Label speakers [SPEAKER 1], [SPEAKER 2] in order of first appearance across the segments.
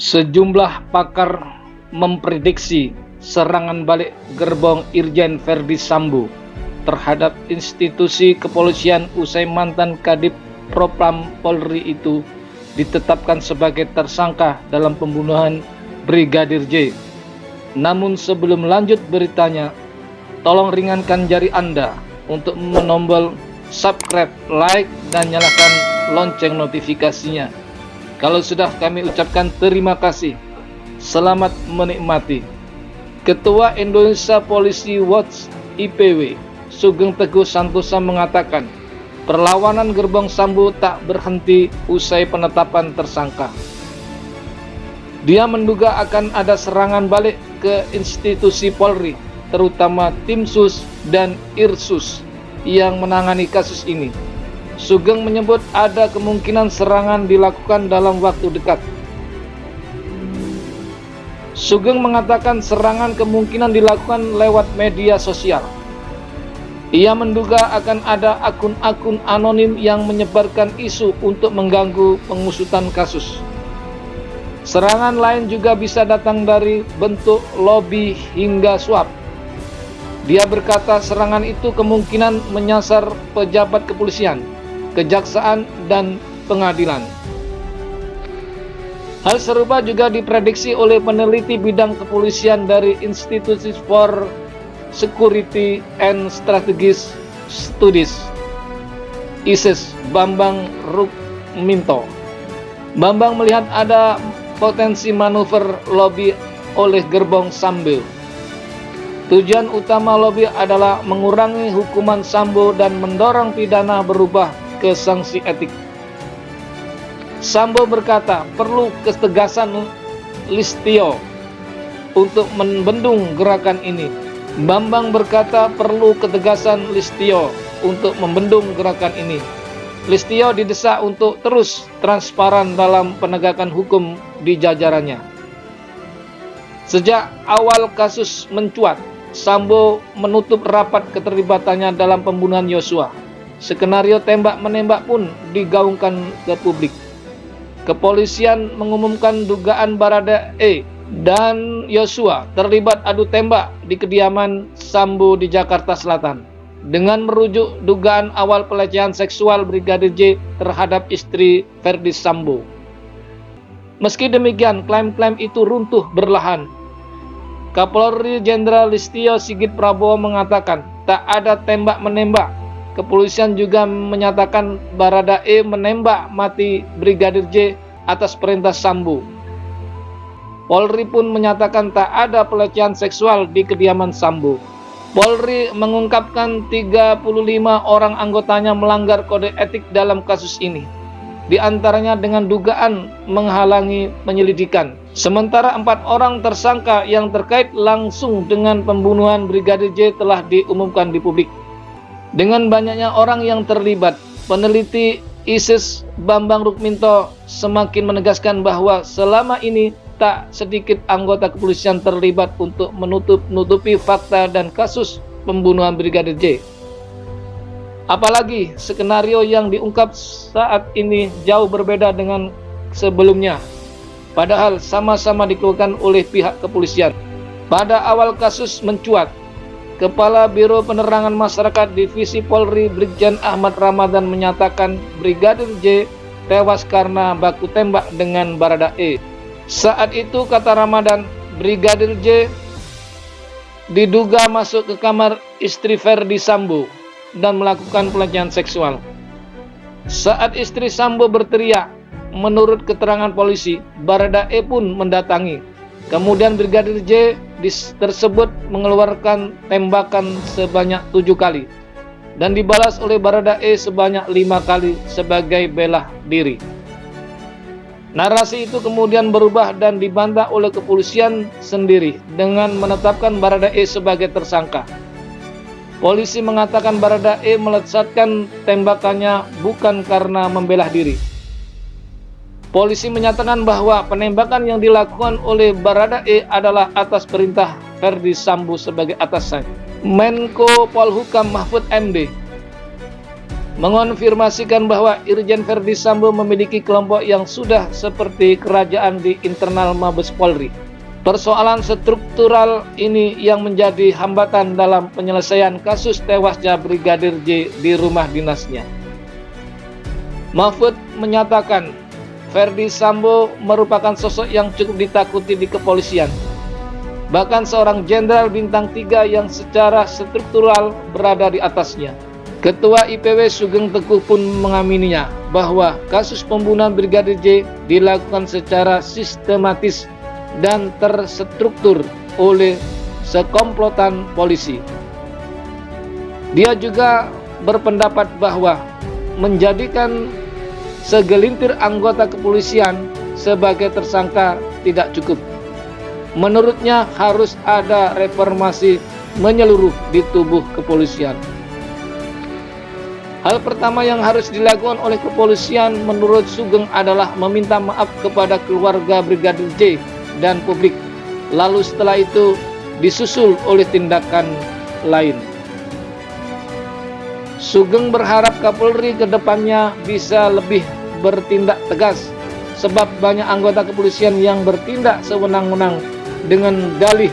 [SPEAKER 1] Sejumlah pakar memprediksi serangan balik gerbong Irjen Verdi Sambo terhadap institusi kepolisian usai mantan Kadif Propam Polri itu ditetapkan sebagai tersangka dalam pembunuhan Brigadir J. Namun sebelum lanjut beritanya, tolong ringankan jari Anda untuk menombol subscribe, like, dan nyalakan lonceng notifikasinya. Kalau sudah, kami ucapkan terima kasih. Selamat menikmati. Ketua Indonesia Policy Watch (IPW) Sugeng Teguh Santosa mengatakan, perlawanan gerbong Sambo tak berhenti usai penetapan tersangka. Dia menduga akan ada serangan balik ke institusi Polri, terutama Tim Sus dan Irsus yang menangani kasus ini. Sugeng menyebut ada kemungkinan serangan dilakukan dalam waktu dekat. Sugeng mengatakan serangan kemungkinan dilakukan lewat media sosial. Ia menduga akan ada akun-akun anonim yang menyebarkan isu untuk mengganggu pengusutan kasus. Serangan lain juga bisa datang dari bentuk lobby hingga suap. Dia berkata serangan itu kemungkinan menyasar pejabat kepolisian, kejaksaan, dan pengadilan. Hal serupa juga diprediksi oleh peneliti bidang kepolisian dari Institute for Security and Strategic Studies (ISIS), Bambang Rukminto. Bambang melihat ada potensi manuver lobby oleh gerbong Sambo. Tujuan utama lobby adalah mengurangi hukuman Sambo dan mendorong pidana berubah ke sanksi etik. Sambo berkata perlu ketegasan Listio untuk membendung gerakan ini. Bambang berkata perlu ketegasan Listio untuk membendung gerakan ini. Listio didesak untuk terus transparan dalam penegakan hukum di jajarannya. Sejak awal kasus mencuat, Sambo menutup rapat keterlibatannya dalam pembunuhan Yosua. Skenario tembak-menembak pun digaungkan ke publik. Kepolisian mengumumkan dugaan Baradae dan Yosua terlibat adu tembak di kediaman Sambo di Jakarta Selatan dengan merujuk dugaan awal pelecehan seksual Brigadir J terhadap istri Verdi Sambo. Meski demikian, klaim-klaim itu runtuh berlahan. Kapolri Jenderal Listio Sigit Prabowo mengatakan tak ada tembak-menembak. Kepolisian juga menyatakan Baradae menembak mati Brigadir J atas perintah Sambo. Polri pun menyatakan tak ada pelecehan seksual di kediaman Sambo. Polri mengungkapkan 35 orang anggotanya melanggar kode etik dalam kasus ini, di antaranya dengan dugaan menghalangi penyelidikan. Sementara 4 orang tersangka yang terkait langsung dengan pembunuhan Brigadir J telah diumumkan di publik. Dengan banyaknya orang yang terlibat, peneliti ISIS Bambang Rukminto semakin menegaskan bahwa selama ini tak sedikit anggota kepolisian terlibat untuk menutupi fakta dan kasus pembunuhan Brigadir J. Apalagi skenario yang diungkap saat ini jauh berbeda dengan sebelumnya, padahal sama-sama dikeluarkan oleh pihak kepolisian. Pada awal kasus mencuat, Kepala Biro Penerangan Masyarakat Divisi Polri Brigjen Ahmad Ramadan menyatakan Brigadir J tewas karena baku tembak dengan Baradae. Saat itu, kata Ramadan, Brigadir J diduga masuk ke kamar istri Verdi Sambo dan melakukan pelecehan seksual. Saat istri Sambo berteriak, menurut keterangan polisi, Baradae pun mendatangi. Kemudian Brigadir J tersebut mengeluarkan tembakan sebanyak 7 kali dan dibalas oleh Baradae sebanyak 5 kali sebagai bela diri. Narasi itu kemudian berubah dan dibantah oleh kepolisian sendiri dengan menetapkan Baradae sebagai tersangka. Polisi mengatakan Baradae melesatkan tembakannya bukan karena membela diri. Polisi menyatakan bahwa penembakan yang dilakukan oleh Baradae adalah atas perintah Verdi Sambo sebagai atasan. Menko Polhukam Mahfud MD mengonfirmasikan bahwa Irjen Verdi Sambo memiliki kelompok yang sudah seperti kerajaan di internal Mabes Polri. Persoalan struktural ini yang menjadi hambatan dalam penyelesaian kasus tewasnya Brigadir J di rumah dinasnya. Mahfud menyatakan Verdi Sambo merupakan sosok yang cukup ditakuti di kepolisian. Bahkan seorang jenderal bintang 3 yang secara struktural berada di atasnya. Ketua IPW Sugeng Teguh pun mengamininya bahwa kasus pembunuhan Brigadir J dilakukan secara sistematis dan terstruktur oleh sekomplotan polisi. Dia juga berpendapat bahwa menjadikan segelintir anggota kepolisian sebagai tersangka tidak cukup. Menurutnya harus ada reformasi menyeluruh di tubuh kepolisian. Hal pertama yang harus dilakukan oleh kepolisian menurut Sugeng adalah meminta maaf kepada keluarga Brigadir J dan publik. Lalu setelah itu disusul oleh tindakan lain. Sugeng berharap Kapolri ke depannya bisa lebih bertindak tegas, sebab banyak anggota kepolisian yang bertindak sewenang-wenang dengan dalih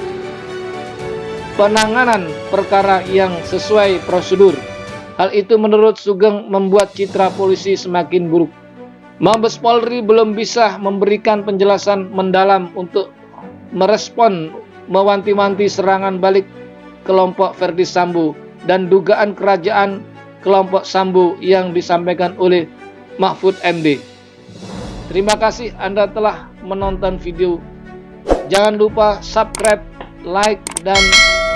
[SPEAKER 1] penanganan perkara yang sesuai prosedur. Hal itu menurut Sugeng membuat citra polisi semakin buruk. Mabes Polri belum bisa memberikan penjelasan mendalam untuk merespon mewanti-wanti serangan balik kelompok Verdi Sambo dan dugaan kerajaan kelompok Sambo yang disampaikan oleh Mahfud MD. Terima kasih Anda telah menonton video. Jangan lupa subscribe, like, dan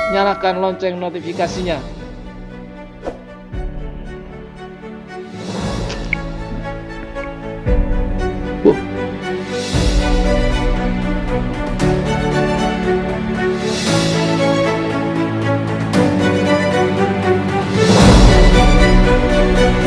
[SPEAKER 1] nyalakan lonceng notifikasinya.